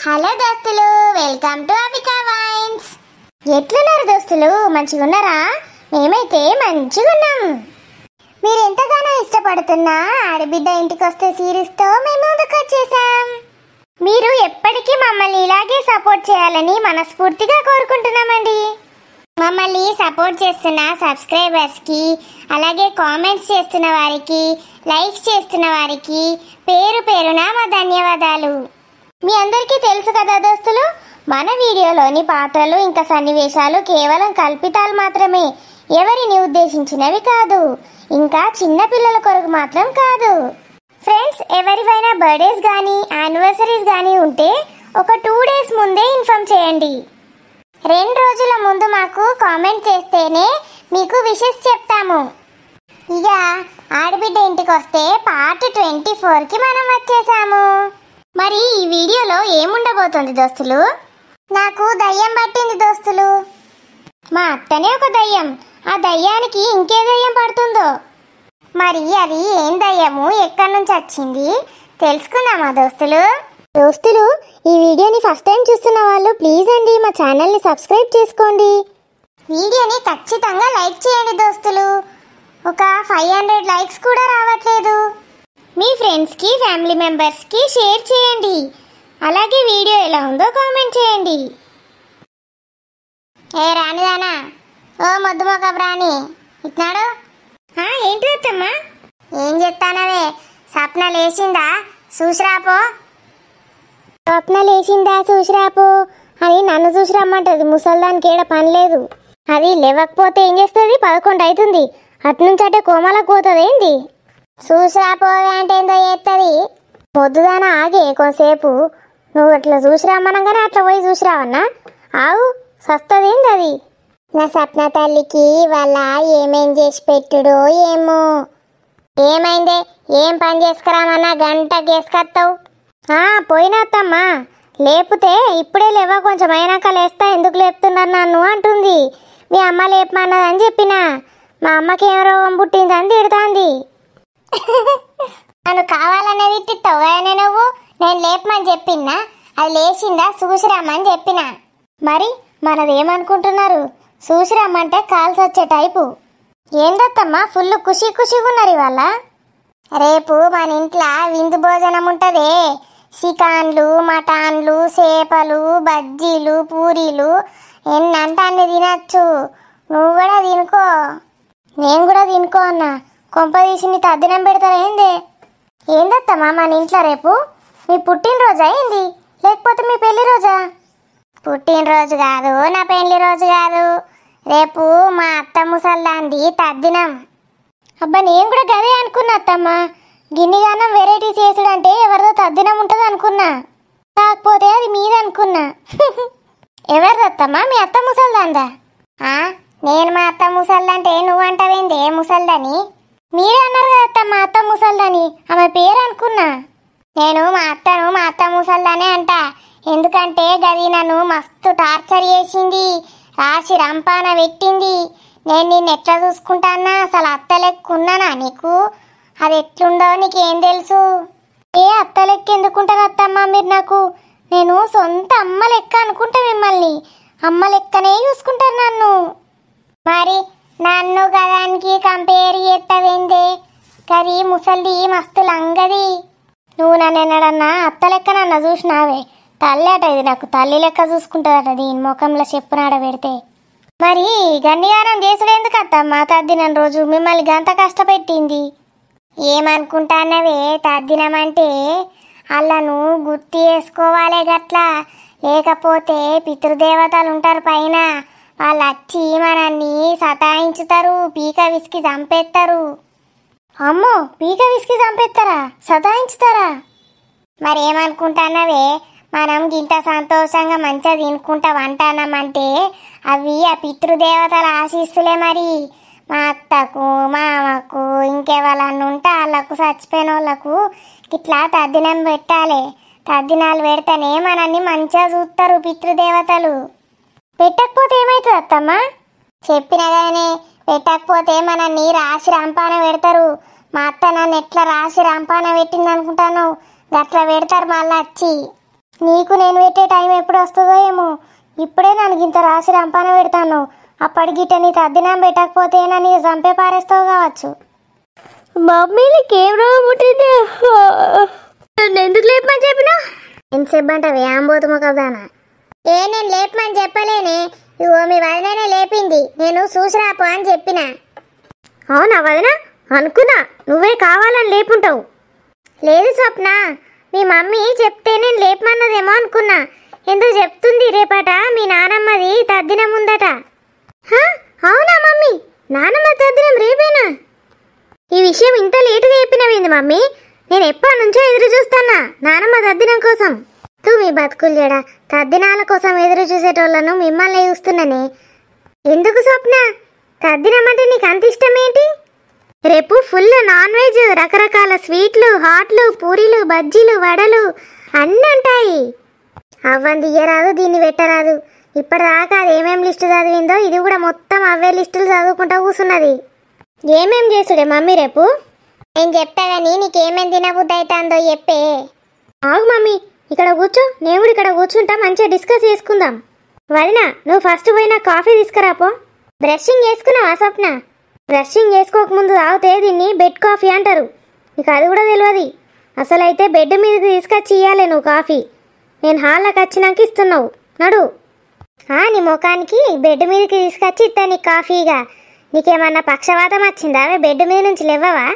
Hello దోస్తులు, welcome to Avika wines. ఎట్లున్నారు దోస్తులు? మంచిగా ఉన్నారా? మేమైతే మంచిగా ఉన్నాం. మీరు ఎంతగానో ఇష్టపడుతున్నా ఆడబిడ్డ ఇంటికి వస్తే సిరీస్తో మేము ముందుకు వచ్చేసాం. మీరు ఎప్పటికీ మమ్మల్ని ఇలాగే సపోర్ట్ చేయాలని మనస్ఫూర్తిగా కోరుకుంటున్నామండి. మమ్మల్ని సపోర్ట్ చేస్తున్న సబ్స్క్రైబర్స్కి, అలాగే కామెంట్స్ చేస్తున్న వారికి, లైక్స్ చేస్తున్న వారికి పేరు పేరున మా ధన్యవాదాలు. మీ అందరికీ తెలుసు కదా దోస్తులు, మన వీడియోలోని పాత్రలు ఇంకా సన్నివేశాలు కేవలం కల్పితాలు మాత్రమే, ఎవరిని ఉద్దేశించినవి కాదు, ఇంకా చిన్న పిల్లల కొరకు మాత్రం కాదు. ఫ్రెండ్స్, ఎవరివైనా బర్త్డేస్ కానీ యానివర్సరీస్ కానీ ఉంటే ఒక 2 days ముందే ఇన్ఫార్మ్ చేయండి. 2 రోజుల ముందు మాకు కామెంట్ చేస్తేనే మీకు విషెస్ చెప్తాము. ఇక ఆడబిడ్డ ఇంటికి వస్తే పార్ట్ 24కి మనం వచ్చేసాము. మరి ఈ వీడియోలో ఏముండబోతుంది దోస్తులు? నాకు దయ్యం పట్టింది దోస్తులు. మా అత్తనే ఒక దయ్యం, ఆ దయ్యానికి ఇంకే దయ్యం పడుతుందో. మరి అది ఏం దయ్యము, ఎక్కడి నుంచి వచ్చింది తెలుసుకుందామా దోస్తులు? ఈ వీడియోని ఫస్ట్ టైం చూస్తున్న వాళ్ళు ప్లీజ్ అండి మా ఛానల్ని సబ్స్క్రైబ్ చేసుకోండి. వీడియోని ఖచ్చితంగా లైక్ చేయండి దోస్తులు. ఒక 500 లైక్స్ కూడా రావట్లేదు. మీ ఫ్రెండ్స్కి, ఫ్యామిలీ మెంబర్స్కి షేర్ చేయండి. అలాగే వీడియో ఎలా ఉందో కామెంట్ చేయండి. ఏ రానిదానా, ఓ మొద్దు మొక్క రాని ఇట్నాడు. ఏంటి అత్తమ్మా? ఏం చెప్తానవే? స్వప్న లేచిందా చూసిరాపో. స్వప్న లేచిందా చూసిరాపో అని నన్ను చూసి రమ్మంటది. ముసల్దానికి ఏడ పని లేదు. అది లేవకపోతే ఏం చేస్తుంది? 11 అవుతుంది. అట్నుంచి అటే కోమలకు పోతుంది. ఏంది చూసిరాపోవే అంటే ఏందో చేస్తుంది. పొద్దుదానా ఆగే కొంతసేపు. నువ్వు అట్లా చూసిరామ్మనగానే అట్లా పోయి చూసిరావన్నా? ఆవు సస్తది ఏంది అది. నా సప్న తల్లికి వాళ్ళ ఏమేం చేసి పెట్టుడో ఏమో. ఏమైందే? ఏం పని చేసుకురామన్నా గంట చేసుకొస్తావు? పోయినత్తమ్మా. లేపితే ఇప్పుడే లేవా, కొంచెం అయినాక లేస్తా, ఎందుకు లేపుతున్నారు నన్ను అంటుంది. మీ అమ్మ లేపమన్నదని చెప్పిన. మా అమ్మకి ఏం రోగం పుట్టిందని తిడుతుంది. నన్ను కావాలనేది తిట్టవుగానే నువ్వు. నేను లేపమని చెప్పినా, అది లేచిందా చూసిరమ్మని చెప్పిన. మరి మనదేమనుకుంటున్నారు? చూసిరమ్మంటే కాల్సి వచ్చే టైపు. ఏందత్తమ్మా ఫుల్ ఖుషిగా ఉన్నారు ఇవాళ? రేపు మన ఇంట్లో విందు భోజనం ఉంటదే. చికాన్లు, మటాన్లు, చేపలు, బజ్జీలు, పూరీలు, ఎన్నంటే అన్ని తినచ్చు. నువ్వు కూడా తినుకో, నేను కూడా తినుకో అన్నా. కొంప తీసి నీ తద్దినం పెడతారా ఏంది? ఏందత్తమ్మా మన ఇంట్లో రేపు మీ పుట్టినరోజా ఏంది, లేకపోతే మీ పెళ్లి రోజా? పుట్టినరోజు కాదు, నా పెళ్లి రోజు కాదు. రేపు మా అత్త ముసల్దాంది తద్దినం. అబ్బా, నేను కూడా గదే అనుకున్నా అత్తమ్మ. గిన్నిగానం వెరైటీ చేసుడంటే ఎవరిదో తద్దినం ఉంటుంది అనుకున్నా. కాకపోతే అది మీదనుకున్నా. ఎవరిదత్తమ్మా? మీ అత్త ముసల్దాందా? నేను మా అత్త ముసల్దంటే నువ్వంటావేంది ఏ ముసల్దని? మీరే అన్నారు కదా అత్త మా అత్త ముసల్దని, ఆమె పేరు అనుకున్నా. నేను మా అత్త ముసల్దానే అంట. ఎందుకంటే గది నన్ను మస్తు టార్చర్ చేసింది, రాసి రంపాన పెట్టింది. నేను నిన్ను ఎట్లా చూసుకుంటానా? అసలు అత్త లెక్క ఉన్నానా నీకు? అది ఎట్లుండో నీకేం తెలుసు? ఏ అత్త లెక్క ఎందుకుంటారు అత్తమ్మ మీరు నాకు? నేను సొంత అమ్మ లెక్క అనుకుంటా మిమ్మల్ని. అమ్మ లెక్కనే చూసుకుంటారు నన్ను. మరి నన్ను గదానికి కంపేర్ చేస్తావేందే? కరీ ముసల్ది మస్తు లంగది. నువ్వు నన్ను ఎన్నడన్నా అత్త లెక్క నన్ను చూసినావే? తల్లి అట, ఇది నాకు తల్లి లెక్క చూసుకుంటుందట దీని ముఖంలో చెప్పునాడ పెడితే. మరి గన్నిగానం చేసుడు ఎందుకు అత్తమ్మ? తద్దినం రోజు మిమ్మల్ని గంత కష్టపెట్టింది. ఏమనుకుంటానవే? తద్దినం అంటే అల్లను గుర్తు చేసుకోవాలి గట్లా. లేకపోతే పితృదేవతలు ఉంటారు పైన, వాళ్ళు వచ్చి మనల్ని సతాయించుతారు, పీక విసికి చంపేస్తారు. అమ్మో, పీక విసికి చంపేస్తారా? సతాయించుతారా? మరి ఏమనుకుంటానవే? మనం ఇంత సంతోషంగా మంచిగా తినుకుంటా వంటానమంటే అవి ఆ పితృదేవతల ఆశీస్సులే. మరి మా అత్తకు, మామకు, ఇంకెవరన్నా ఉంటే వాళ్ళకు, చచ్చిపోయిన వాళ్ళకు ఇట్లా తద్దినం పెట్టాలి. తద్దినాలు పెడితేనే మనల్ని మంచిగా చూస్తారు పితృదేవతలు. పెట్టకపోతే ఏమవుతుంది అత్తమ్మ? చెప్పిన కానీ పెట్టకపోతే మనల్ని రాసి రంపాన పెడతారు. మా అత్త నన్ను ఎట్లా రాసి రంపాన పెట్టింది అనుకుంటాను? గట్లా పెడతారు మళ్ళీ వచ్చి. నీకు నేను పెట్టే టైం ఎప్పుడు వస్తుందో ఏమో. ఇప్పుడే నన్ను ఇంత రాసి రంపాన పెడతాను. అప్పటికి గిట్ట నీ తద్దినం పెట్టకపోతే నన్ను చంపే పారేస్తావు కావచ్చు. మమ్మీకి ఏం రోగం పుట్టింది? నన్ను ఎందుకు లేపమని చెప్పినా? ఎంతసేపు అంటావే ఆంబోతుమో కదానా? నేను లేపమని చెప్పలేనే. ఇగో మీ వదిననే లేపింది. నేను చూసిరాపో అని చెప్పిన. అవునా వదినా? అనుకున్నా నువ్వే కావాలని లేపుంటావు. లేదు స్వప్న, మీ మమ్మీ చెప్తే నేను లేపమన్నదేమో అనుకున్నా. ఎందుకు చెప్తుంది, రేపట మీ నానమ్మది తద్దినం ఉందట. అవునా మమ్మీ? నానమ్మ తద్దినం రేపేనా? ఈ విషయం ఇంత లేటుగా చెప్పినవేంది మమ్మీ? నేను ఎప్పటి నుంచో ఎదురు చూస్తానా నానమ్మ తద్దినం కోసం. మీ బతుకులు చెడా, తద్దినాల కోసం ఎదురు చూసేటోళ్ళను మిమ్మల్ని చూస్తున్నానే. ఎందుకు స్వప్న, తద్దినం అంటే నీకు అంత ఇష్టం ఏంటి? రేపు ఫుల్ నాన్ వెజ్, రకరకాల స్వీట్లు, హాట్లు, పూరీలు, బజ్జీలు, వడలు అన్నీ ఉంటాయి. అవ్వని తీయరాదు, దీన్ని పెట్టరాదు. ఇప్పటిదాకా అది ఏమేం లిస్టు చదివిందో ఇది కూడా మొత్తం అవే లిస్టులు చదువుకుంటా కూర్చున్నది. ఏమేం చేసుడే మమ్మీ రేపు? నేను చెప్తా కానీ నీకేమేం తినబుద్ధి అవుతుందో చెప్పే. ఆగు మమ్మీ, ఇక్కడ కూర్చో. నేను కూడా ఇక్కడ కూర్చుంటా, మంచిగా డిస్కస్ చేసుకుందాం. వదినా, నువ్వు ఫస్ట్ పోయినా కాఫీ తీసుకురాపో. బ్రషింగ్ చేసుకున్నావా స్వప్న? బ్రషింగ్ చేసుకోకముందు తాగితే దీన్ని బెడ్ కాఫీ అంటారు. నీకు అది కూడా తెలియదు. అసలు అయితే బెడ్ మీదకి తీసుకొచ్చి ఇయ్యాలి నువ్వు కాఫీ. నేను హాల్లోకి వచ్చినాక ఇస్తున్నావు. నడు. నీ ముఖానికి బెడ్ మీదకి తీసుకొచ్చి ఇస్తా నీకు కాఫీగా. నీకేమన్నా పక్షవాతం వచ్చిందా? బెడ్ మీద నుంచి లేవవా?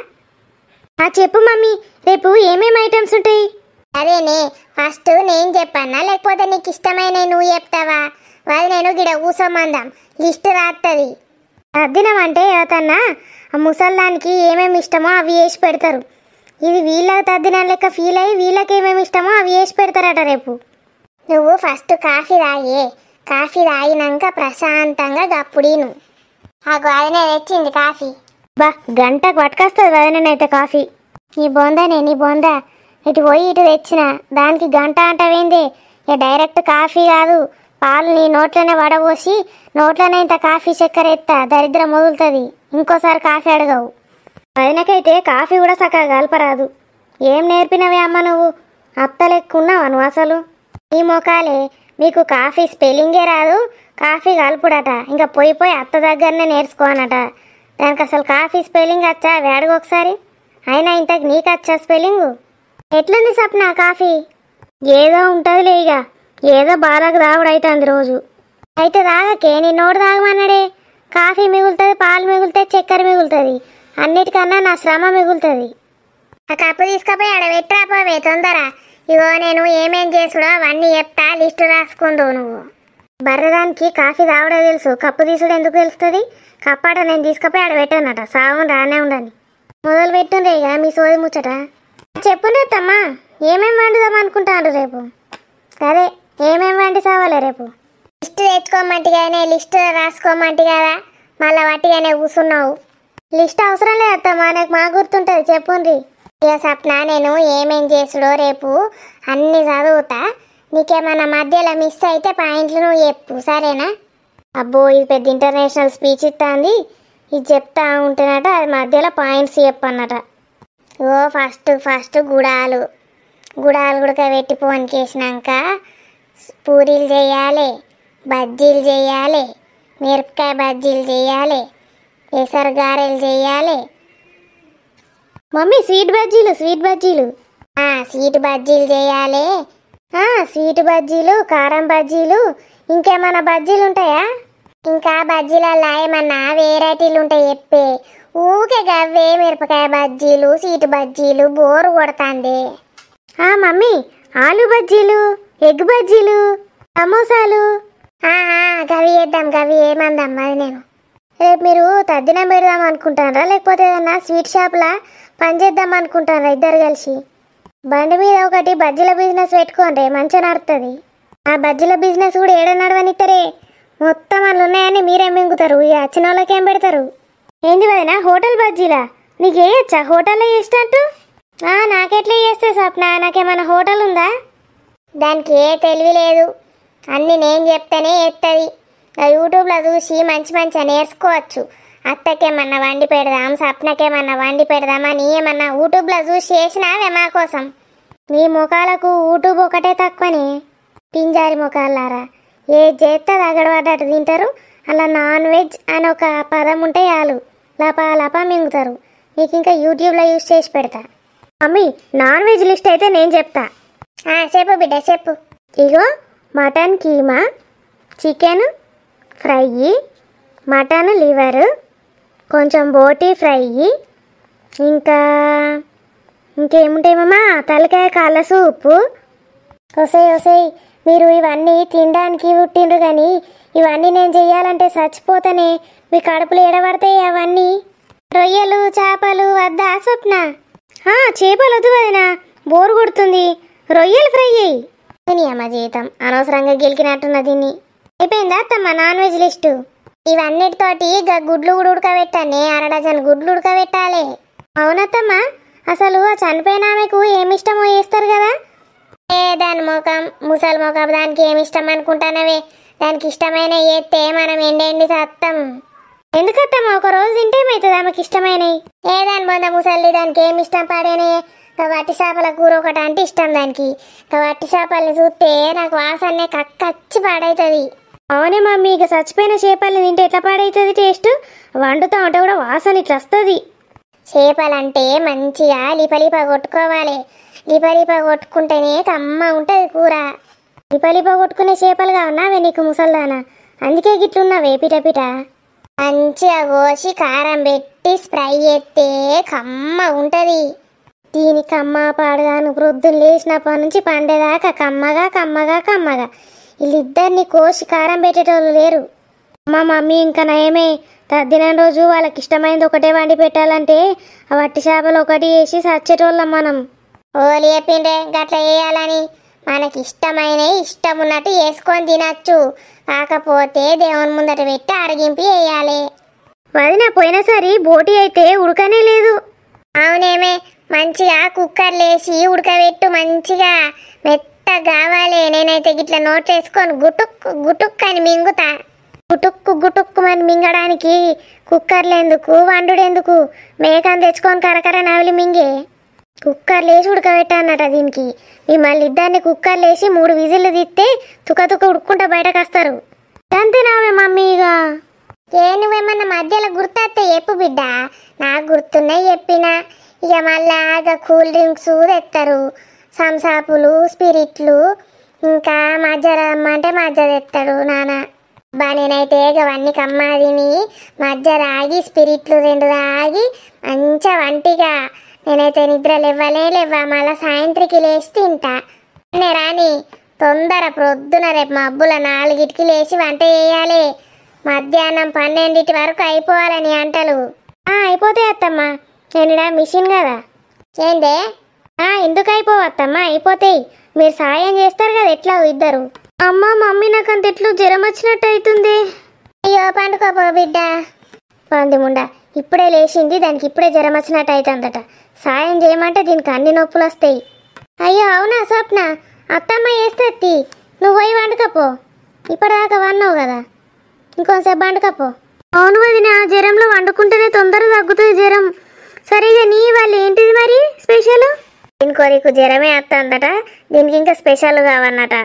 చెప్పు మమ్మీ, రేపు ఏమేమి ఐటమ్స్ ఉంటాయి? అదేనే, ఫస్ట్ నేను చెప్పన్నా లేకపోతే నీకు ఇష్టమైన నువ్వు చెప్తావా? వాళ్ళు నేను గిడ కూసోమందాం, లిస్ట్ రాస్తుంది. తద్దినం అంటే ఏవతన్నా ఆ ముసల్దానికి ఏమేమి ఇష్టమో అవి వేసి పెడతారు. ఇది వీళ్ళకి తద్దినం లెక్క ఫీల్ అయ్యి వీళ్ళకి ఏమేమి ఇష్టమో అవి వేసి పెడతారట రేపు. నువ్వు ఫస్ట్ కాఫీ తాగే. కాఫీ తాగినాక ప్రశాంతంగా గప్పుడీను. వదిన తెచ్చింది కాఫీ. గంటకు పట్టుకొస్తుంది వదినైతే కాఫీ. నీ బొందనే, నీ బొంద. ఇటు పోయి ఇటు తెచ్చిన దానికి గంట అంటవేందే? ఇక డైరెక్ట్ కాఫీ కాదు, పాలు నీ నోట్లోనే వడబోసి నోట్లోనే ఇంత కాఫీ చక్కెర ఎత్తా, దరిద్రం మొదలుతుంది. ఇంకోసారి కాఫీ అడగవు. వదినకైతే కాఫీ కూడా చక్కగా కలపరాదు. ఏం నేర్పినవే అమ్మ నువ్వు? అత్తలెక్కున్నావా నువ్వు అసలు? ఈ మొకాలే, మీకు కాఫీ స్పెల్లింగే రాదు, కాఫీ కలుపుడట. ఇంకా పోయి అత్త దగ్గరనే నేర్చుకోనట. దానికి అసలు కాఫీ స్పెల్లింగ్ వచ్చా? వేడగా ఒకసారి. అయినా ఇంతకు నీకు వచ్చా స్పెల్లింగు? ఎట్లుంది స్వప్న కాఫీ? ఏదో ఉంటుందిలే, ఇక ఏదో బాలకు తాగుడైతుంది రోజు. అయితే తాగకే, నీ నోడు తాగమన్నాడే. కాఫీ మిగులుతుంది, పాలు మిగులుతాయి, చక్కెర మిగులుతుంది. అన్నిటికన్నా నా శ్రమ మిగులుతుంది. ఆ కప్పు తీసుకపోయి ఆడ పెట్టరాపోవే తొందర. ఇగో నేను ఏమేం చేసుడో అవన్నీ చెప్తా, లిస్టు రాసుకుందు నువ్వు. బర్రదానికి కాఫీ తాగడే తెలుసు, కప్పు తీసుడు ఎందుకు తెలుస్తుంది? కప్పాట నేను తీసుకపోయి ఆడ పెట్టానట. సాగుని రానే ఉండని. మొదలు పెట్టుండే ఇక మీ సోది ముచ్చట. చెప్పునేత్తమ్మా, ఏమేమి వండుదాం అనుకుంటాను రేపు? అదే ఏమేమి వండి సావాలే రేపు? లిస్టు తెచ్చుకోమంటిగానే, లిస్టు రాసుకోమంటి కదా, మళ్ళీ వట్టిగానే కూర్చున్నావు. లిస్ట్ అవసరం లేదమ్మా, నాకు మా గుర్తుంటుంది. చెప్పుండ్రి. ఇక సప్న, నేను ఏమేం చేసుడో రేపు అన్ని చదువుతా. నీకేమన్నా మధ్యలో మిస్ అయితే పాయింట్లు నువ్వు చెప్పు, సరేనా? అబ్బో, ఇది పెద్ద ఇంటర్నేషనల్ స్పీచ్ ఇస్తుంది. ఇది చెప్తా ఉంటేనట, అది మధ్యలో పాయింట్స్ చెప్పన్నట. ఫస్ట్ గుడాలు ఉడకబెట్టి పోనికేసినాక పూరీలు చేయాలి, బజ్జీలు చేయాలి, మిరపకాయ బజ్జీలు చేయాలి, పెసర గారెలు చేయాలి. మమ్మీ స్వీట్ బజ్జీలు స్వీట్ బజ్జీలు చేయాలి. స్వీట్ బజ్జీలు, కారం బజ్జీలు, ఇంకేమన్నా బజ్జీలు ఉంటాయా? ఇంకా బజ్జీలలో ఏమన్నా వెరైటీలు ఉంటాయి చెప్పే. ఊకే గవ్వే మిరపకాయ బజ్జీలు, స్వీట్ బజ్జీలు, బోరు కొడతాంది. మమ్మీ ఆలు బజ్జీలు, ఎగ్ బజ్జీలు, సమోసాలు గవి వేద్దాం, గవి ఏమందాం. అది నేను రేపు మీరు తద్దినం పెడదాం అనుకుంటారా, లేకపోతే ఏదన్నా స్వీట్ షాప్లా పనిచేద్దాం అనుకుంటారా? ఇద్దరు కలిసి బండి మీద ఒకటి బజ్జీల బిజినెస్ పెట్టుకోండి, మంచిగా నడుతుంది. ఆ బజ్జీల బిజినెస్ కూడా ఏడ నడవనిస్తారే? మొత్తం అందులో ఉన్నాయని మీరే మింగుతారు. ఇక వచ్చిన వాళ్ళకి ఏం పెడతారు? ఏంది వదినా, హోటల్ బజ్జీలా? నీకు వేయచ్చా హోటల్లో చేసినట్టు? నాకెట్లా చేస్తే స్వప్న, నాకేమైనా హోటల్ ఉందా? దానికి ఏ తెలివి లేదు, అన్నీ నేను చెప్తేనే ఎత్తది. యూట్యూబ్లో చూసి మంచిగా నేర్చుకోవచ్చు. అత్తకేమన్నా వండి పెడదాం, సప్నకేమన్నా వండి పెడదాం అని ఏమన్నా యూట్యూబ్లో చూసి చేసినావే మా కోసం? నీ ముఖాలకు యూట్యూబ్ ఒకటే తక్కువనే. పింజారి ముఖాలారా ఏది చేస్తే తగడబడ్డట్టు తింటారు. అలా నాన్ వెజ్ అని ఒక పదం ఉంటే చాలు లపా లపా మింగుతారు. నీకు ఇంకా యూట్యూబ్లో యూజ్ చేసి పెడతా. మమ్మీ నాన్ వెజ్ లిస్ట్ అయితే నేను చెప్తా. చెప్పు బిడ్డ చెప్పు. ఇగో mutton keema, chicken fry, mutton liver, కొంచెం బోటీ ఫ్రై, ఇంకేముంటాయమ్మా తలకాయ కాళ్ళ సూపు. ఒసేయ్ మీరు ఇవన్నీ తినడానికి పుట్టిండ్రు కానీ ఇవన్నీ నేను చెయ్యాలంటే చచ్చిపోతానే. మీ కడుపులు ఎడబడతాయి అవన్నీ. రొయ్యలు చేపలు వద్దా స్వప్న? చేపలు వద్దు వదినా, బోరు కొడుతుంది. రొయ్యలు ఫ్రై అయ్యి తిని అమ్మ జీవితం అనవసరంగా గెలికినట్టున్న దీన్ని. అయిపోయిందా అత్తమ్మ నాన్ వెజ్ లిస్టు? ఇవన్నిటితోటి గుడ్లు కూడా ఉడకబెట్టానే, 1 డజన్ గుడ్లు ఉడకబెట్టాలి. అవునత్తమ్మ, అసలు ఆ చనిపోయిన ఆమెకు ఏమిష్టమో చేస్తారు కదా. దాని ముసలి ముఖం దానికి ఏమిష్టం అనుకుంటానవే? దానికి ఇష్టమైన చేస్తే మనం ఎండి సత్తం. ఎందుకత్తమ్మ ఒక రోజు తింటే ఏమవుతుంది ఆమెకి ఇష్టమైనవి? దాని బొంద ముసలి దానికి ఏమి ఇష్టం పాడేనే. వట్టి చేపల కూర ఒకటి అంటే ఇష్టం దానికి. వట్టి చేపల్ని చూస్తే నాకు వాసనే కక్కచ్చి పాడవుతుంది. అవునే మమ్మీ, ఇక చచ్చిపోయిన చేపల్ని తింటే ఎట్లా పాడవుతుంది టేస్ట్? వండుతా ఉంటే కూడా వాసన ఇట్లా వస్తుంది. చేపలంటే మంచిగా లిపలిప కొట్టుకోవాలి. లిపలిప కొట్టుకుంటేనే కమ్మ ఉంటుంది కూర. లిపలిప కొట్టుకునే చేపలు కావన్నావే నీకు ముసల్దానా? అందుకే గిట్లున్నావే పిట. మంచిగా కోసి కారం పెట్టి ఫ్రై చేస్తే కమ్మ ఉంటుంది. దీని కమ్మ పాడుగాను ప్రొద్దున లేచినప్పటి నుంచి పండేదాకా కమ్మగా వీళ్ళిద్దరిని కోసి కారం పెట్టేటోళ్ళు లేరు. మా మమ్మీ ఇంకా నయమే, తద్దినం రోజు వాళ్ళకి ఇష్టమైంది ఒకటే వండి పెట్టాలంటే ఆ వట్టి చేపలు ఒకటి వేసి సచ్చేటోళ్ళం మనం. ఓలి చెప్పిండ్రే గట్లా వేయాలని. మనకి ఇష్టమైనవి ఇష్టం ఉన్నట్టు వేసుకొని తినచ్చు. కాకపోతే దేవుని ముందట పెట్టి అరగింపి వేయాలి. వదిన పోయినసారి బోటి అయితే ఉడకనే లేదు. అవునేమే, మంచిగా కుక్కర్లేసి ఉడకబెట్టు. మంచిగా మెత్తగా కావాలి. నేనైతే గిట్లా నోట్లు వేసుకొని గుటుక్ అని మింగుతా. గుటుక్కు అని మింగడానికి కుక్కర్లు ఎందుకు, వండుడెందుకు? మేకని తెచ్చుకొని కరకర నవిలి మింగే. కుక్కర్లేసి ఉడకబెట్టన్నట దీనికి. మిమ్మల్ని ఇద్దరిని కుక్కర్లేసి 3 విజిల్లు తీస్తే తుక ఉడుక్కుంటా బయటకు వస్తారు. అంతేనామే మమ్మీ? ఇక నువ్వేమన్నా మధ్యలో గుర్తొస్తే చెప్పు బిడ్డ. నాకు గుర్తున్నాయి చెప్పినా. ఇక మళ్ళా కూల్ డ్రింక్స్ తెస్తారు, సంసాపులు, స్పిరిట్లు, ఇంకా మజ్జ రమ్మంటే మజ్జ తెస్తాడు నాన్న. నేనైతే అవన్నీ కమ్మ తిని మజ్జ తాగి స్పిరిట్లు 2 తాగి మంచిగా వంటిగా నేనైతే నిద్ర లేవ్వ. మళ్ళీ సాయంత్రికి లేచి తింటా. రాని తొందర ప్రొద్దున రేపు మబ్బుల 4కి లేచి వంట చేయాలి. మధ్యాహ్నం 12 వరకు అయిపోవాలని అంటలు. అయిపోతాయి అత్తమ్మ, నేను మిషన్ కదా. ఏందే? ఎందుకు అయిపోవత్తమ్మ, అయిపోతాయి. మీరు సాయం చేస్తారు కదా ఎట్లా ఇద్దరు. అమ్మ మమ్మీ నాకు అంత ఎట్లు జ్వరం వచ్చినట్టు అవుతుంది. అయ్యో పండుకోపో బిడ్డ. పందిముండా ఇప్పుడే లేచింది, దానికి ఇప్పుడే జ్వరం వచ్చినట్టు అవుతుందట. సాయం చేయమంటే దీనికి అన్ని నొప్పులు వస్తాయి. అయ్యో అవునా స్వప్న? అత్తమ్మ వేస్తే నువ్వు పోయి వండుకపో. ఇప్పటిదాకా వన్నావు కదా, ఇంకొంచెం వండుకపో. అవును వదిన, జ్వరంలో వండుకుంటేనే తొందరగా తగ్గుతుంది జ్వరం. సరిగా నీ వాళ్ళు ఏంటిది మరి స్పెషల్? ఇంకోరికి జ్వరమే వస్తుందట, దీనికి ఇంకా స్పెషల్ కావన్నట.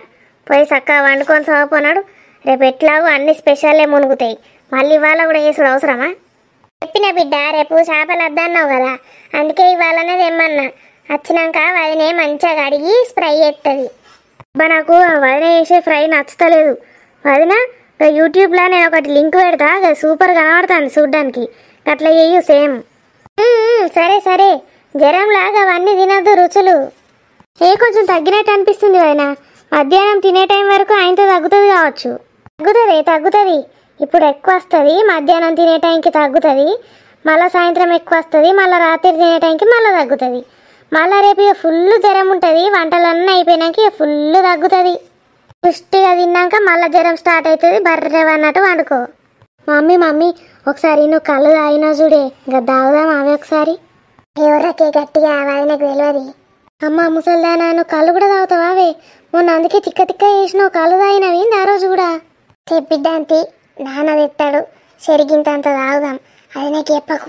పోయి చక్కగా వండుకొని చదువుకున్నాడు. రేపు ఎట్లాగో అన్ని స్పెషల్లే మునుగుతాయి. మళ్ళీ ఇవాళ కూడా వేసుడు అవసరమా? చెప్పిన బిడ్డ, రేపు చేపలు వద్దన్నావు కదా, అందుకే ఇవాళనే తెమ్మన్నా. వచ్చినాక వదినే మంచిగా కడిగి ఫ్రై చేస్తుంది. నాకు వదిన చేసే ఫ్రై నచ్చుతలేదు వదిన. యూట్యూబ్లో నేను ఒకటి లింక్ పెడతా, సూపర్ కనబడుతుంది చూడ్డానికి. అట్లా చెయ్యు సేమ్. సరే జ్వరంలాగా అవన్నీ తినద్దు రుచులు. కొంచెం తగ్గినట్టు అనిపిస్తుంది వదిన. మధ్యాహ్నం తినే టైం వరకు ఆయనతో తగ్గుతుంది కావచ్చు. తగ్గుతుంది. ఇప్పుడు ఎక్కువ వస్తుంది, మధ్యాహ్నం తినే టైంకి తగ్గుతుంది, మళ్ళీ సాయంత్రం ఎక్కువ వస్తుంది, మళ్ళీ రాత్రి తినే టైంకి మళ్ళీ తగ్గుతుంది. మళ్ళీ రేపు ఇక ఫుల్ జ్వరం ఉంటుంది. వంటలన్నీ అయిపోయినాక ఇక ఫుల్ తగ్గుతుంది. పుష్టిగా తిన్నాక మళ్ళీ జ్వరం స్టార్ట్ అవుతుంది. బర్రెవన్నట్టు వండుకో. మమ్మీ ఒకసారి నువ్వు కళ్ళు తాగినా చూడే, ఇంకా తాగుదాం అవి ఒకసారి. ఎవరకే గట్టిగా నాకు తెలియదు. అమ్మ ముసల్దానా, నువ్వు కళ్ళు కూడా తాగుతావా? అవే మొన్న అందుకే తిక్క వేసినావు. కళ్ళు తాగినవి ఆ రోజు కూడా. చెప్పిద్దాంతి నాన్న తెస్తాడు, చెరిగింతంత తాగుదాం. అది నాకు చెప్పకు.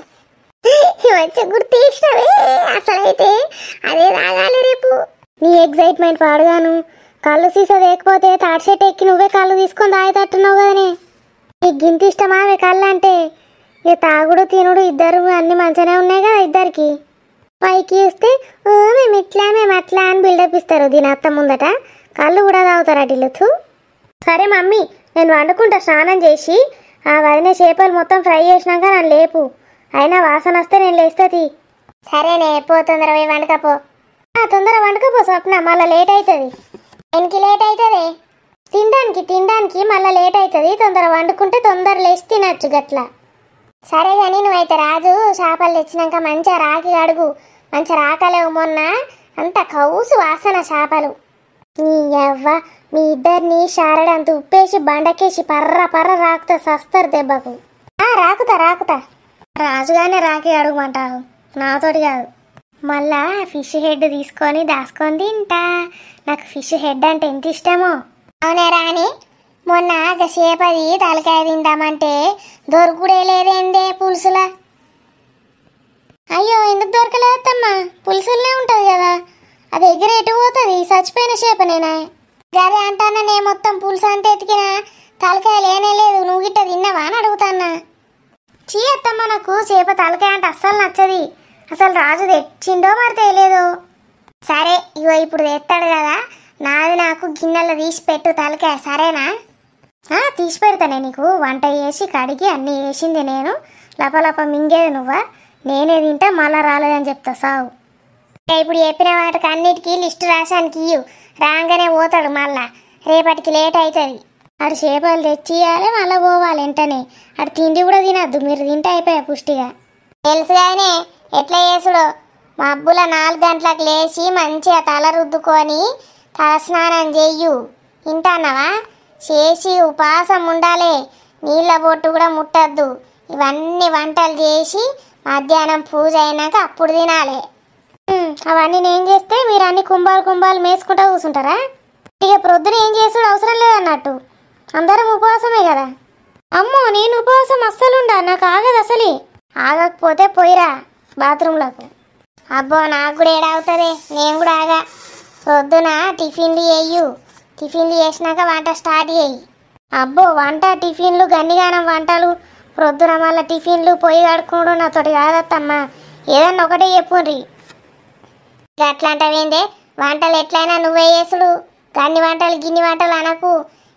వచ్చి గుర్తు ఇష్టమే. అసలైతే అదే తాగాలి రేపు. నీ ఎగ్జైట్మెంట్ పాడుగాను. కళ్ళు సీసా లేకపోతే తాటి చెట్టు ఎక్కి నువ్వే కళ్ళు తీసుకొని తాగుతట్టున్నావు కదనే. నీకు గింత ఇష్టమా అవి కళ్ళు అంటే? ఇక తాగుడు తినుడు ఇద్దరు అన్ని మంచిగానే ఉన్నాయి కదా ఇద్దరికి. పైకి ఇస్తే ఓ మేము ఇట్లా మేము అట్లా అని బిల్డప్ ఇస్తారు దీని అత్త ముందట. కళ్ళు కూడా తాగుతారు అటిల్లుతూ. సరే మమ్మీ, నేను వండుకుంటా స్నానం చేసి. ఆ వదిన చేపలు మొత్తం ఫ్రై చేసినాక నన్ను లేపు. అయినా వాసన వస్తే నేను లేస్తుంది. సరేనే, పో తొందర పోయి వండుకపో. తొందర వండుకపో స్వప్న, మళ్ళీ లేట్ అవుతుంది. దేనికి లేట్ అవుతుంది? తినడానికి మళ్ళీ లేట్ అవుతుంది. తొందర వండుకుంటే తొందర లేచి తినచ్చు గట్లా. సరే కానీ నువ్వైతే రాజు చేపలు తెచ్చినాక మంచిగా రాకి అడుగు. మంచిగా రాకలేవు, మొన్న అంత కౌసు వాసన చేపలు. నీ యవ్వ, మీ ఇద్దరిని షారడంత ఉప్పేసి బండకేసి పర్ర పర్ర రాకుతా సస్తారు దెబ్బకు. రాకుతా రాజుగానే రాకి అడుగుమంటావు, నాతోటి కాదు. మళ్ళా ఫిష్ హెడ్ తీసుకొని దాసుకొని తింటా. నాకు ఫిష్ హెడ్ అంటే ఎంత ఇష్టమో. అవునే రాని, మొన్న చేపది తలకాయ తిందామంటే దొరుకుడే లేదేందే పులుసులా. అయ్యో, ఎందుకు దొరకలేదమ్మా? పులుసులనే ఉంటుంది కదా, అది ఎగిరెటు పోతుంది. చచ్చిపోయిన చేపనేనా? గదే అంటానా, నే మొత్తం పులుసు అంతా ఎతికినా తలకాయ లేనే లేదు. నువ్వు గిట్ట తిన్నావా అని అడుగుతాన్నా. చీ అత్తమ్మ, నాకు చేప తలకాయ అంటే అస్సలు నచ్చది. అసలు రాజు తెచ్చిండో మరి తెలియదు. సరే ఇగో ఇప్పుడు తెస్తాడు కదా, నాది నాకు గిన్నెలో తీసి పెట్టు తలకాయ, సరేనా? తీసి పెడతానే నీకు. వంట చేసి కడిగి అన్నీ వేసింది నేను. లపలప మింగేది నువ్వా? నేనే తింటా మళ్ళా రాలేదని చెప్తా సావు. ఇప్పుడు చెప్పిన వాటికి అన్నిటికీ లిస్టు రాసానికి ఇయ్యు. రాగానే పోతాడు, మళ్ళా రేపటికి లేట్ అవుతుంది. అటు చేపలు తెచ్చియాలి, మళ్ళీ పోవాలి వెంటనే. అటు తిండి కూడా తినద్దు, మీరు తింటే అయిపోయా పుష్టిగా. తెలుసు కానీ ఎట్లా చేసుడు. మబ్బుల 4 గంటలకు లేచి మంచిగా తల రుద్దుకొని తలస్నానం చెయ్యు. తింటాన్నావా? చేసి ఉపాసం ఉండాలి. నీళ్ళ బొట్టు కూడా ముట్టద్దు. ఇవన్నీ వంటలు చేసి మధ్యాహ్నం పూజ అయినాక అప్పుడు తినాలి. అవన్నీ నేను చేస్తే మీరు అన్ని కుంభాలు మేసుకుంటా కూర్చుంటారా? ఇక ప్రొద్దున ఏం చేసుడు అవసరం లేదన్నట్టు. అందరం ఉపవాసమే కదా. అమ్మో, నేను ఉపవాసం అస్సలుండా, నాకు ఆగదు అసలే. ఆగకపోతే పోయిరా బాత్రూంలకు. అబ్బో, నాకు కూడా ఏడవుతుంది, నేను కూడా ఆగా. పొద్దున టిఫిన్లు చెయ్యు. టిఫిన్లు చేసినాక వంట స్టార్ట్ చేయి. అబ్బో, వంట టిఫిన్లు గన్నిగానం వంటలు ప్రొద్దున మళ్ళీ టిఫిన్లు పొయ్యి కడుక్కోవడం నాతోటి కాదత్తమ్మా. ఏదన్నా ఒకటే చెప్పుండ్రి. అట్లాంటివేందే, వంటలు ఎట్లయినా నువ్వే చేసుడు. గిన్ని వంటలు అనకు.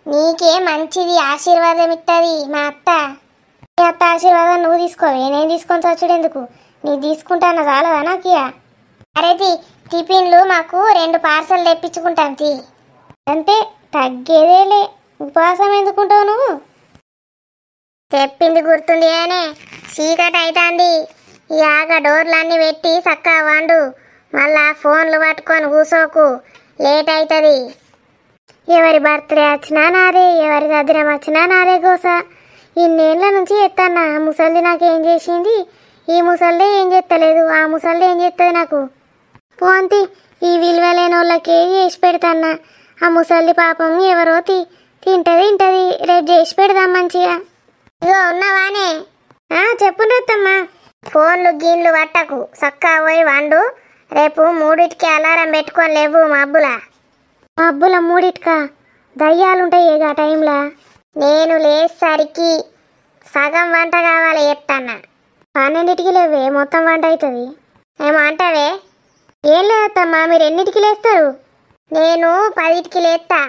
నీకే మంచిది, ఆశీర్వాదం ఇస్తుంది మా అత్త. మీ అత్త ఆశీర్వాదం నువ్వు తీసుకోవే, నేను తీసుకొని చచ్చుడు ఎందుకు? నీకు తీసుకుంటాను చాలదా నాకు? అరేది, టిఫిన్లు మాకు 2 పార్సల్ తెప్పించుకుంటాను తీ. అంతే, తగ్గేదేలే. ఉపవాసం ఎందుకుంటావు నువ్వు? చెప్పింది గుర్తుంది కానీ చీకటి అవుతుంది. ఈ ఆగ డోర్లన్నీ పెట్టి చక్కగా వండు. మళ్ళా ఫోన్లు పట్టుకొని కూసోకు, లేట్ అవుతుంది. ఎవరి బర్త్డే వచ్చినా నాదే, ఎవరి సద్రం వచ్చినా నాదే గోస. ఇన్నేళ్ల నుంచి ఎత్తన్నా. ముసలిది నాకేం చేసింది? ఈ ముసలిదే ఏం చేస్తలేదు, ఆ ముసలిదే ఏం చేస్తుంది నాకు? పోంతి, ఈ విలువ లేని వాళ్ళకే చేసి పెడతాన్నా. ఆ ముసలిది పాపం ఎవరో తింటది. రేపు చేసి పెడదాం మంచిగా. ఇగో ఉన్నావానే? చెప్పుండొద్దమ్మా. ఫోన్లు గీన్లు పట్టకు, చక్కగా పోయి వండు. రేపు 3కి అలారం పెట్టుకొని లేవు. మబ్బుల 3కా? దయ్యాలుంటాయి ఆ టైంలో. నేను లేసరికి సగం వంట కావాలి చెప్తాన్నా. 12కి లేవే, మొత్తం వంట అవుతుంది. ఏమో అంటావే? ఏం లేదమ్మా, మీరు ఎన్నిటికి లేస్తారు? నేను 10కి లేస్తా.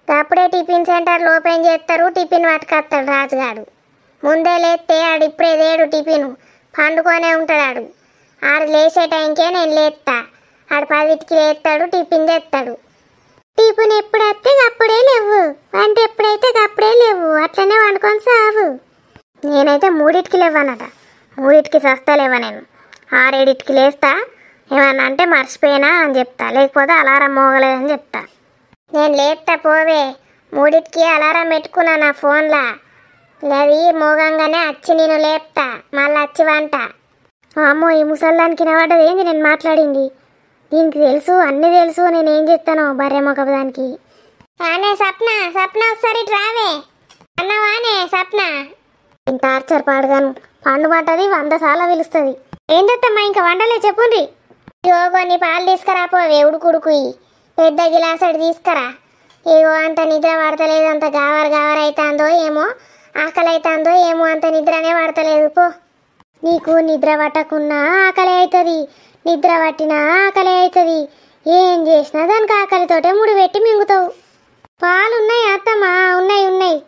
అప్పుడే టిఫిన్ సెంటర్లు ఓపెన్ చేస్తారు. టిఫిన్ పట్టుకొస్తాడు రాజుగాడు. ముందే లేస్తే ఆడు ఇప్పుడే తేడు టిఫిన్, పండుకొనే ఉంటాడు. ఆడు లేచే టైంకే నేను లేస్తా. ఆడు 10కి లేస్తాడు, టిఫిన్ తెస్తాడు. టిఫిన్ ఎప్పుడు వస్తే అప్పుడే లేవు, వంట ఎప్పుడైతే అప్పుడే లేవు. అట్లనే వండుకొని సావు. నేనైతే 3కి లేవనట. 3కి సస్తలేవా నేను. 6-7కి లేస్తా. ఏమన్నా అంటే మర్చిపోయినా అని చెప్తా, లేకపోతే అలారం మోగలేదని చెప్తా. నేను లేస్తా పోవే. 3కి అలారం పెట్టుకున్నా నా ఫోన్లో. అది మోగంగానే వచ్చి నేను లేపుతా, మళ్ళీ వచ్చి వంట. అమ్మో, ఈ ముసల్దానికి వినబడ్డది ఏంది నేను మాట్లాడింది? దీనికి తెలుసు, అన్నీ తెలుసు నేనేం చేస్తానో బర్రె మొగపు దానికి. ఆనే సప్న ఒకసారి రావే. అన్నవానే సప్న? ఇంత టార్చర్ పాడగాను. పండు పట్టది 100 సార్లు పిలుస్తుంది. ఏందత్తమ్మా ఇంకా వండలే చెప్పుండ్రి. ఇగో కొన్ని పాలు తీసుకురాపోవే, ఉడుకుడుకుయి. పెద్ద గిలాసడి తీసుకురా. ఏవో అంత నిద్ర పడతలేదు, అంత గావర్ గావర్ అవుతుందో ఏమో, ఆకలి అవుతుందో ఏమో, అంత నిద్రనే పడతలేదు పో. నీకు నిద్ర పట్టకున్నా ఆకలి అవుతుంది, నిద్ర పట్టినా ఆకలి అవుతుంది. ఏం చేసినా దానికి ఆకలితోటే ముడి పెట్టి మింగుతావు. పాలు ఉన్నాయి అత్తమ్మా? ఉన్నాయి ఉన్నాయి,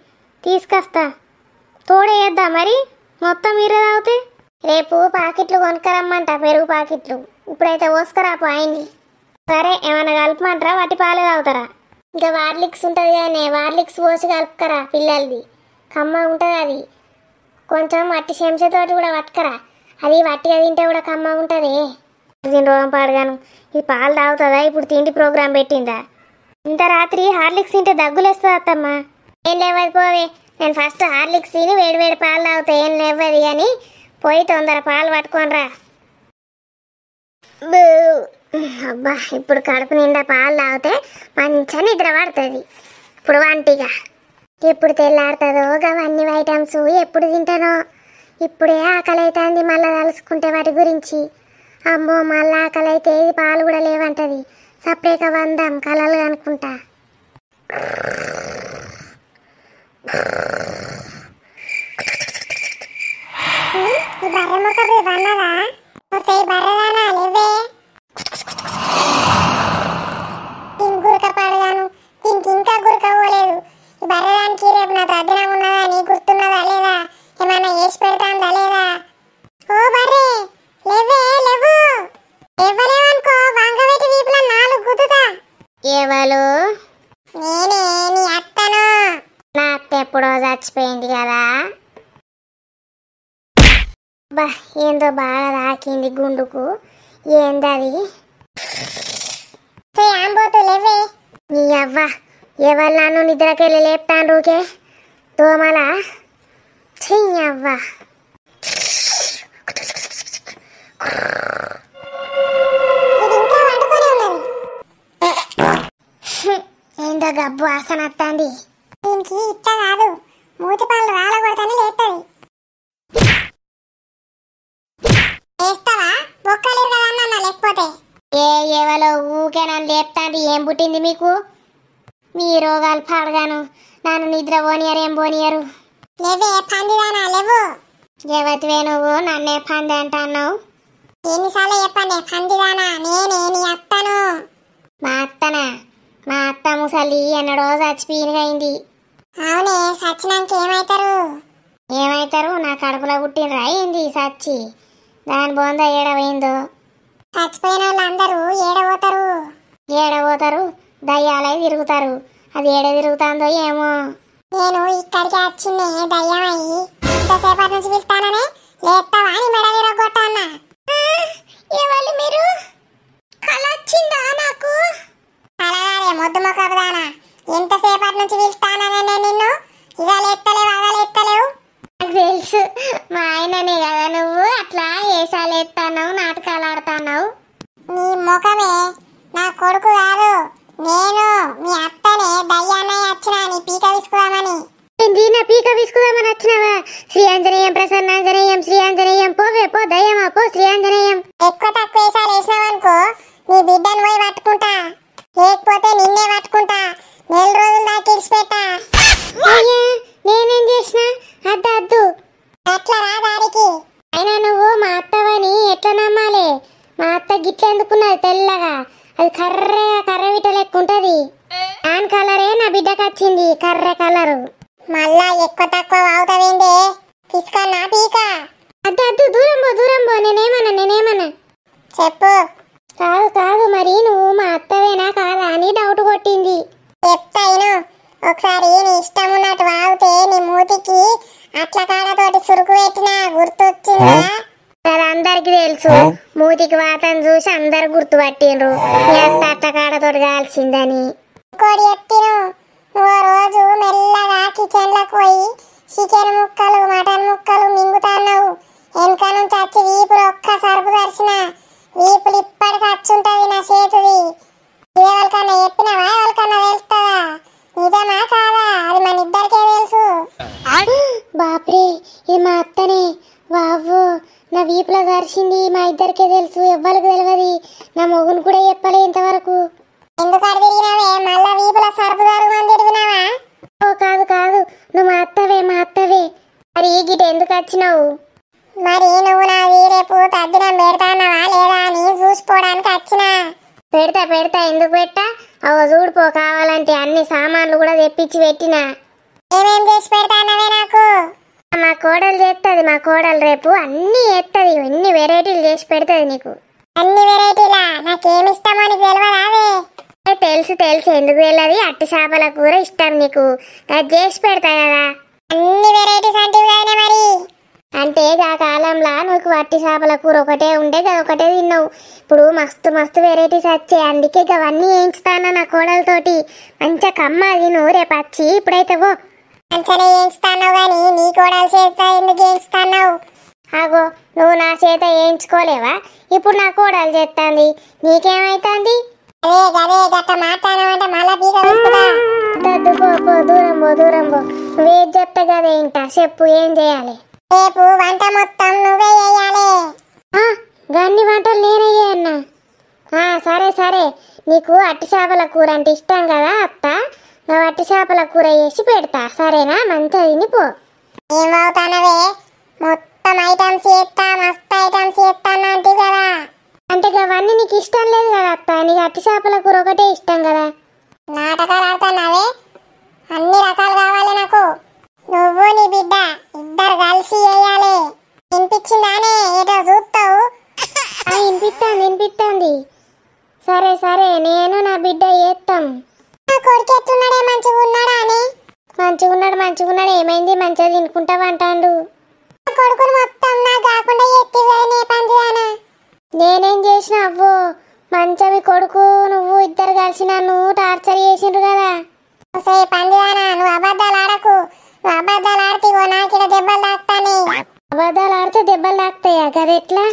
తీసుకొస్తా. తోడేద్దా మరి? మొత్తం మీరే తాగితే రేపు పాకెట్లు కొనుక్కరమ్మంట, పెరుగు పాకెట్లు. ఇప్పుడైతే పోసుకురాపు ఆయన్ని. సరే, ఏమైనా కలపమంటారా? వాటి పాలు తాగుతారా? ఇంకా వార్లిక్స్ ఉంటుంది కానీ వార్లిక్స్ పోసి కలుపుకరా పిల్లలది, కమ్మ ఉంటుంది అది. కొంచెం వట్టి చెంచాతోటి కూడా పట్టుకరా, అది వట్టిగా తింటే కూడా కమ్మ ఉంటుంది. దీని రోగం పాడుగాను, ఈ పాలు తాగుతుందా? ఇప్పుడు తిండి ప్రోగ్రాం పెట్టిందా? ఇంత రాత్రి హార్లిక్స్ తింటే దగ్గులేస్తుంది అత్తమ్మా. ఏం లేవది పోవే, నేను ఫస్ట్ హార్లిక్స్ తిని వేడి వేడి పాలు తాగుతా. ఏం లేవది కానీ పోయి తొందర పాలు పట్టుకోనరా. అబ్బా, ఇప్పుడు కడుపు నిండా పాలు తాగితే మంచిగా నిద్ర పడుతుంది. ఇప్పుడు వంటిగా ఎప్పుడు తెల్లాడుతుందో అవన్నీ ఐటమ్స్ ఎప్పుడు తింటానో. ఇప్పుడే ఆకలి అవుతుంది, మళ్ళీ తలుసుకుంటే వాటి గురించి. అమ్మో, మళ్ళీ ఆకలి అయితే ఇది పాలు కూడా లేవంటది. సపరేట్గా వందాం కలలు అనుకుంటా. గురక పాడగాను, దీనికి ఇంకా గురక పోలేదు. ఈ బర్రెదానికి రేపు నా తద్దినం ఉన్నదా? నీ గుర్తున్నదా లేదా? ఏమైనా వేసి పెడతాందా లేదా? ఓ బర్రె, లేవే లేవు. ఇవ్వలేవనుకో వంగబెట్టి వీపులో 4 గుద్దుతా. ఎవరు? నేనే, నీ అత్తను. నా అత్త ఎప్పుడో చచ్చిపోయింది కదా. బా, ఏందో బాగా తాకింది గుండుకు. ఏందది? ఆంబోతు లేవే. నీ అవ్వ, ఎవరు నన్ను నిద్రకెళ్ళి లేపుతాను రూకే? దోమలా? చెయ్యవ్వ. ఏందో గబ్బు వాసన వస్తుంది. దీనికి ఇట్ట కాదు, మూతి పళ్ళు రాలగొడతానే లేస్తుంది. వేస్తావా? బొక్కలు కదన్నా లేకపోతే. ఎవలో ఊకే నన్ను లేపుతాండి. ఏం పుట్టింది మీకు? మీ రోగాలు పాడగాను, నన్ను నిద్ర పోనీయరు, ఏం పోనీయరు. లేవే పందిదానా, లేవు. ఎవతివే నువ్వు? నన్నే పంది అంటున్నావు. ఎన్నిసార్లు చెప్పండి పందిదానా? నేనే నీ అత్తను. మా అత్తనా? మా అత్త ముసలి ఎన్నడో చచ్చిపోయినగైంది. అవునే, చచ్చినాక ఏమైతారు? ఏమైతారు? నా కడుపులో పుట్టినరా ఏంది చచ్చి? దాని బొంద ఏడవైందో. చచ్చిపోయిన వాళ్ళందరూ ఏడబోతారు. ఏడబోతారు? దయ్యాలై తిరుగుతారు. అది ఏడ తిరుగుతుందో ఏమో. నేను ఇక్కడికి వచ్చిందే దయ్యమయ్యి. ఇంతసేపటి నుంచి పిలుస్తాననే లేస్తావా అని మెడ విరగొట్టన్నా. ఎవరు మీరు? కళ వచ్చిందా నాకు? కలగానే మొద్దు మొక్కదానా, ఎంతసేపటి నుంచి పిలుస్తాననే నిన్ను. ఇక లేస్తలేవు, అగలేస్తలేవు. నాకు తెలుసు, మా ఆయననే కదా నువ్వు. అట్లా వేసాలు ఎత్తాన్నావు, నాటకాలు ఆడుతున్నావు. నీ ముఖమే, నా కొడుకు కాదు నేను, మీ అత్తనే దయ్యాన్నయ్య వచ్చినా నీ పీక విసుకుదామని. నా పీక విసుకుదామని వచ్చినావా? శ్రీ ఆంజనేయం ప్రసన్నాంజనేయం శ్రీ ఆంజనేయం. పోవే పో దయ్యమా, పో శ్రీ ఆంజనేయం. ఎక్కువ తక్కువ వేసాలు వేసినావనుకో నీ బిడ్డను పోయి పట్టుకుంటా, లేకపోతే నిన్నే పట్టుకుంటా. 4 రోజులు దాకా ఇడిచిపెట్టా. నేనేం చేసినా? అద్దు అద్దు, అట్లా రా దారికి. అయినా నువ్వు మా అత్తవని ఎట్లా నమ్మాలి? మా అత్త గిట్లెందుకున్నది తెల్లగా? అది కర్ర విట లెక్క ఉంటది. ఆన్ కలరే నా బిడ్డకు వచ్చింది, కర్ర కలరు. మళ్ళా ఎక్కువ తక్కువ అవుతావేందే? తీసుకున్నా పీక. అద్దు అద్దు, దూరం పో దూరం పో. నేనేమన్నా చెప్పు. కాదు మరి నువ్వు మా అత్తవేనా కాదా అని డౌట్ కొట్టింది. చెప్తాయిను. ఒకసారి నీ ఇష్టం ఉన్నట్టు వాగితే నీ మూతికి అట్ల కాడతోటి సురుకు పెట్టినా గుర్తొచ్చిందా? అది అందరికి తెలుసు. మూతికి వాతం చూసి అందరు గుర్తుపట్టిండ్రు నీ అత్త అట్ల కాడతోటి కాల్చిందని. ఇంకోటి చెప్తిను, నువ్వు రోజు మెల్లగా కిచెన్లకు పోయి చికెన్ ముక్కలు మటన్ ముక్కలు మింగుతాన్నావు. వెనక నుంచి వచ్చి వీపులు ఒక్క సరుపు తరిచిన వీపులు ఇప్పటికి వచ్చుంటది నా చేతిది. ఎవరికన్నా చెప్పినావా? ఎవరికన్నా తెలుస్తుందా? నిజమా కాదా? అది మన ఇద్దరికే తెలుసు. బాప్రే, ఇది మా అత్తనే. వావ్వో, నా వీపులో దర్శింది. మా ఇద్దరికే తెలుసు, ఎవ్వరికి తెలియదు. నా మొగును కూడా చెప్పలే ఇంతవరకు. ఎందుకు అటు తిరిగినావే? మళ్ళా వీపుల సరుపు జరుగుమని తిరిగినావా? ఓ కాదు కాదు, నువ్వు మా అత్తవే మా అత్తవే. మరి ఈ గిట ఎందుకు వచ్చినావు? మరి నువ్వు నాది రేపు తద్దినం పెడతానవా లేదా అని చూసుకోవడానికి వచ్చినా. పెడతా పెడతా, ఎందుకు పెట్టా? అవ చూడిపో, కావాలంటే అన్ని సామాన్లు కూడా తెప్పించి పెట్టినా. ఏమేం చేసి పెడతానవే నాకు? మా కోడలు చేస్తుంది, మా కోడలు రేపు అన్నీ చేస్తుంది, ఎన్ని వెరైటీలు చేసి పెడుతుంది నీకు. అన్ని వెరైటీలా? నాకేమి ఇష్టమో నీకు తెలియదావే? తెలుసు తెలుసు, ఎందుకు వెళ్ళదు? అట్టి చేపల కూర ఇష్టం నీకు, అది చేసి పెడతా కదా. అన్ని వెరైటీస్ అంటే కానీ మరి అంటే ఆ కాలంలో నువ్వు వట్టి చేపల కూర ఒకటే ఉండే కదా, ఒకటే తిన్నావు. ఇప్పుడు మస్తు మస్తు వెరైటీస్ వచ్చాయి, అందుకే అవన్నీ వేయించుతాను నా కోడలతోటి. మంచిగా కమ్మ తిను, రేపు వచ్చి ఇప్పుడైతే పో. మంచిగానే వేయించుతాన్నావు కానీ నీ కోడలు చేస్తా ఎందుకు వేయించుతాన్నావు? ఆగో, నువ్వు నా చేత వేయించుకోలేవా? ఇప్పుడు నా కోడలు చేస్తుంది, నీకేమైతుంది? అదే గదే గట్ట మాట్లాడమంటే మళ్ళా పీక వేసుకుంటా. దద్దు పో పో, దూరం పో దూరం పో. నువ్వేది చెప్తా కదా ఏంటా, చెప్పు ఏం చేయాలి? రేపు వంట మొత్తం నువ్వే చేయాలి. గన్ని వంటలు నేనయ్యే అన్నా. సరే సరే, నీకు అట్టి చేపల కూర అంటే ఇష్టం కదా అత్త, నా వట్టి చేపల కూర వేసి పెడతా, సరేనా? మంచిగా తినిపో. ఏం అవుతానవే? మొత్తం ఐటమ్స్ చేస్తా, మస్తు ఐటమ్స్ చేస్తాను అంటే కదా. అంటే అవన్నీ నీకు ఇష్టం లేదు కదా అత్త, నీకు అట్టి చేపల కూర ఒకటే ఇష్టం కదా. నాటకాలు ఆడుతున్నావే? అన్ని రకాలు కావాలి నాకు. నువ్వు నీ బిడ్డ ఇద్దరు కలిసి చేయాలి. వినిపించిందానే? ఏదో చూస్తావు? వినిపిస్తుంది వినిపిస్తుంది. సరే సరే, నేను నా బిడ్డ చేస్తాం. నా కొడుకు ఎట్లున్నాడే? మంచిగా ఉన్నాడా అని? మంచిగున్నాడు. ఏమైంది? మంచిగా తినుకుంటావంటాడు. నా కొడుకును మొత్తం నా కాకుండా ఎత్తివేనే పందిదానా. నేనేం చేసిన అవ్వో, మంచిగా మీ కొడుకు నువ్వు ఇద్దరు కలిసి నన్ను టార్చర్ చేసిండ్రు కదా. పందిదానా, నువ్వు అబద్ధాలు ఆడకు. నువ్వు అబద్ధాలు ఆడితే నాకిడ దెబ్బలు తాకుతానే. అబద్ధాలు ఆడితే దెబ్బలు తాకుతాయా? గదెట్లా?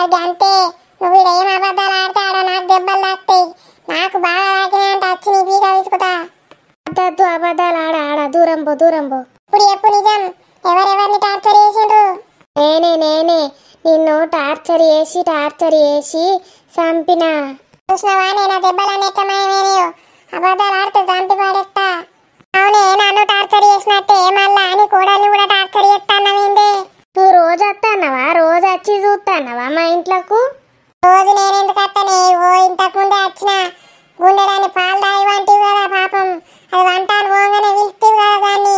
అది అంతే. నువ్వు ఏం అబద్ధాలు ఆడితే ఆడ నాకు దెబ్బలు తాకుతాయి. నాకు బాగా తాకినాయంటే వచ్చి నీ పీక విసుకుతా. వద్దొద్దు, అబద్ధాలు ఆడ దూరం పో దూరం పో. ఇప్పుడు చెప్పు నిజం, ఎవరెవరిని టార్చర్ చేసిండ్రు? నేనే నిన్ను టార్చర్ చేసి చంపినా. చూసినవా నేను దెబ్బలన్నీ ఎక్కమేమేనో? అబద్ధాలు ఆడితే చంపి పడేస్తా. అవునే, నన్ను టార్చర్ చేసినట్టే మళ్ళా అని కోడల్ని కూడా టార్చర్ చేస్తానవేందే? నువ్వు రోజు వస్తానవా? రోజు వచ్చి చూస్తానవా మా ఇంట్లోకు? రోజు నేనెందుకు వస్తానే? ఓ ఇంతకు ముందే వచ్చిన గుండెలని పాలు తాగి వంటివి కదా పాపం. అది వంటాను పోగానే పిలుస్తావు కదా దాన్ని.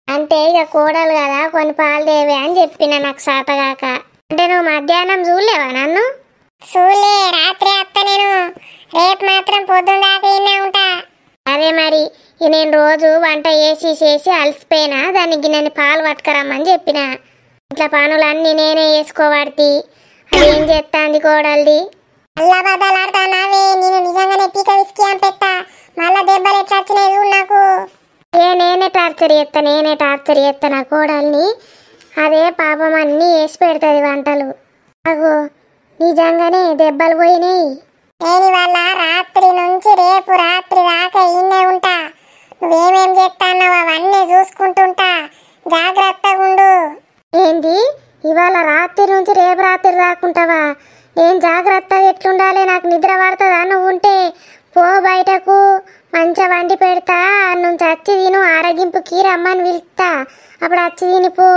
అంటే ఇక కోడలు కదా, కొన్ని పాలు దేవే అని చెప్పిన, నాకు సాతగాక. అంటే నువ్వు మధ్యాహ్నం చూడలేవా నన్ను? చూలే, రాత్రి వస్తా నేను. రేపు మాత్రం పొద్దున్న దాకా ఇన్నే ఉంటా. అదే మరి, నేను రోజు వంట చేసి అలసిపోయినా, దానికి గిన్నెని పాలు పట్టుకరమ్మని చెప్పిన. ఇట్లా పనులన్నీ నేనే చేసుకోబడితే అదేం చేస్తాంది కోడల్ది? అల్లా బద్దలు ఆడతానావే? నేను నిజంగానే పీక విసికి అంపెత్తా. మళ్ళా దెబ్బలు ఎట్లా వచ్చినాయి చూడు నాకు. నేనే టార్చర్ చేస్తా నా కోడల్ని. అదే పాపం అన్నీ వేసి పెడుతుంది వంటలు. అగో, నిజంగానే దెబ్బలు పోయినాయి. నేను ఇవాళ రాత్రి నుంచి రేపు రాత్రి దాకా ఇన్నే ఉంటా. నువ్వేమేం చేస్తాన్నావు అవన్నీ చూసుకుంటుంటా. జాగ్రత్తగా ఉండు. ఏంది? ఇవాళ రాత్రి నుంచి రేపు రాత్రి రాకుంటావా? నేను జాగ్రత్తగా ఎట్లుండాలి? నాకు నిద్ర పడుతుందా? నువ్వు ఉంటే పో బయటకు, మంచిగా వండి పెడతా, నుంచి వచ్చి తిను. ఆరగింపుకి రమ్మని పిలుస్తా, అప్పుడు వచ్చి తినిపో.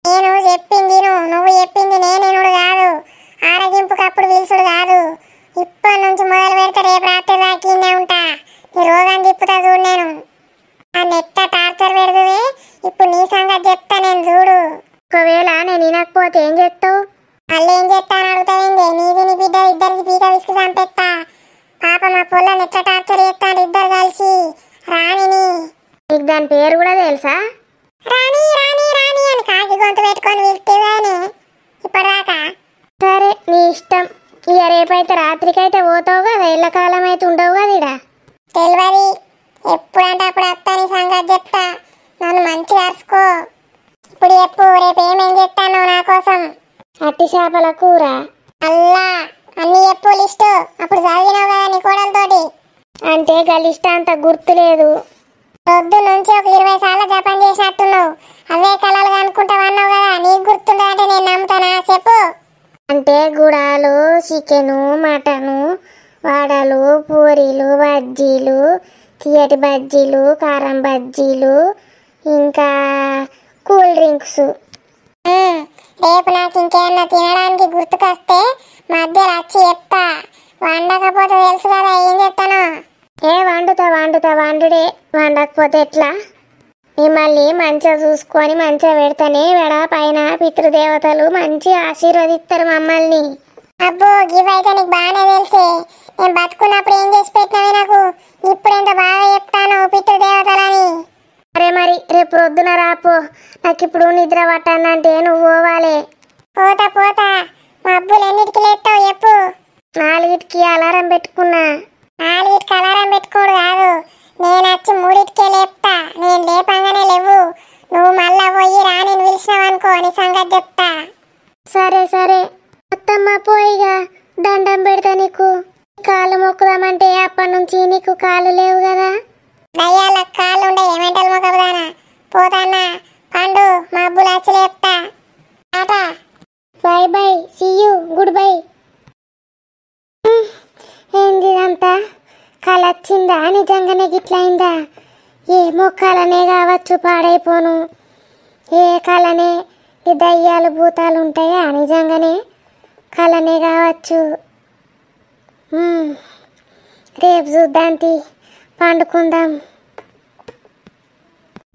నేను చెప్పింది నువ్వు చెప్పింది నేనేనుడు కాదు. ఆరగింపుకి అప్పుడు పిలుచుడు కాదు. ఇప్పటి నుంచి మొదలు పెడితే రేపు రాత్రి దాకా ఇన్నే ఉంటా. నీ రోగాన్ని తిప్పుతా చూడు. నేను ఆ నెట్ట టార్చర్ పెడుతుంది. ఇప్పుడు నీ సంగతి చెప్తా నేను చూడు. ఒకవేళ నేను వినకపోతే ఏం చేస్తావు? మళ్ళీ ఏం చేస్తాను అడుగుతావేంది? నీది నీ బిడ్డ ఇద్దరికి పీక విసుకు చంపెత్తా. పాప మా పొల్లని ఎట్లా టార్చర్ చేస్తాను ఇద్దరు కలిసి. రాణిని, నీకు దాని పేరు కూడా తెలుసా? రాణి రాణి రాణి అని కాకి గొంతు పెట్టుకొని పిలుస్తేవానే ఇప్పటిదాకా. సరే, నీ ఇష్టం. ఇక రేపైతే రాత్రికైతే పోతావు కదా, ఎల్లకాలం అయితే ఉండవు కదా ఇడ. తెలియదు, ఎప్పుడంటే అప్పుడు వస్తా. నీ సంగతి చెప్తా. నన్ను మంచిగా అరుచుకో. ఇప్పుడు చెప్పు, రేపు ఏమేం చేస్తాను నా కోసం? అట్టి చేపల కూర. అల్లా అన్ని చెప్పు లిస్టు. అప్పుడు చదివినావు కదా నీ కోడలతోటి. అంటే గలిష్ట అంత గుర్తులేదు. పొద్దు నుంచి ఒక 20 సార్లు జపం చేసినట్టున్నావు. అవే కళలు అనుకుంటావన్నావు కదా, నీకు గుర్తుండదంటే నేను నమ్ముతానా? చెప్పు. అంటే గుడాలు, చికెను, మటను వడలు పూరీలు బజ్జీలు తీయటి బజ్జీలు కారం బజ్జీలు ఇంకా కూల్ డ్రింక్స్. రేపు నాకు ఇంకేమన్నా తినడానికి గుర్తుకొస్తే మధ్యలో వచ్చి చెప్తా. వండకపోతే తెలుసు కదా ఏం చేస్తాను. వండుతా వండుడే. వండకపోతే ఎట్లా? మిమ్మల్ని మంచిగా చూసుకొని మంచిగా పెడతానే వెడ పైన పితృదేవతలు మంచి ఆశీర్వదిస్తారు మమ్మల్ని. అబ్బో గివైతే నీకు బాగానే తెలిసే. నేను బతుకున్నప్పుడు ఏం చేసి పెట్టినవి నాకు. ఇప్పుడు ఎంత బాగా చెప్తాను పితృదేవతలని. అరే మరి రేపు ప్రొద్దున రాపో. నాకు ఇప్పుడు నిద్ర పట్టానంటే నువ్వు పోవాలి. పోతా మబ్బులు ఎన్నిటికి లేస్తావు చెప్పు. 4కి అలారం పెట్టుకున్నా. 4కి అలారం పెట్టుకోడు కాదు, నేను వచ్చి 3కే లేపుతా. నేను లేపంగానే లేవు. నువ్వు మళ్ళా పోయి రా నేను పిలిచినావనుకో నీ సంగతి చెప్తా. సరే అత్తమ్మ పోయిగా దండం పెడతా నీకు. కాళ్ళు మొక్కుదామంటే అప్పటి నుంచి నీకు కాళ్ళు లేవు కదా. దయ్యాలకు కాళ్ళు ఉండే ఏమెంటలు మొక్కదానా. పోతానా పండు మబ్బులు వచ్చి లేపుతా. Tata. Bye see you goodbye. ఏంది ఇదంతా? కళ వచ్చిందా నిజంగానే గిట్లయిందా? ఏమో కళనే కావచ్చు, పాడైపోను. ఏ కళనే ఈ దయ్యాలు భూతాలు ఉంటాయా? నిజంగానే కళనే కావచ్చు. రేపు చూద్దాంతి, పండుకుందాం.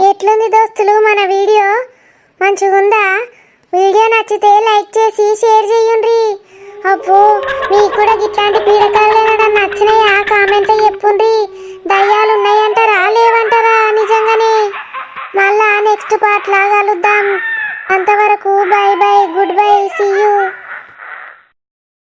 ఎట్లుంది దోస్తులు మన వీడియో? మంచిగుందా? వీడియో నచ్చితే లైక్ చేసి షేర్ చేయండి. అబ్బో మీకు కూడా ఇట్లాంటి పీడకాలు ఏమైనా నచ్చినాయా? కామెంట్లో చెప్పుండ్రి. దయ్యాలు ఉన్నాయంటారా లేవంటారా? నిజంగానే మళ్ళా నెక్స్ట్ పార్ట్ లా కలుద్దాం. అంతవరకు bye goodbye see you.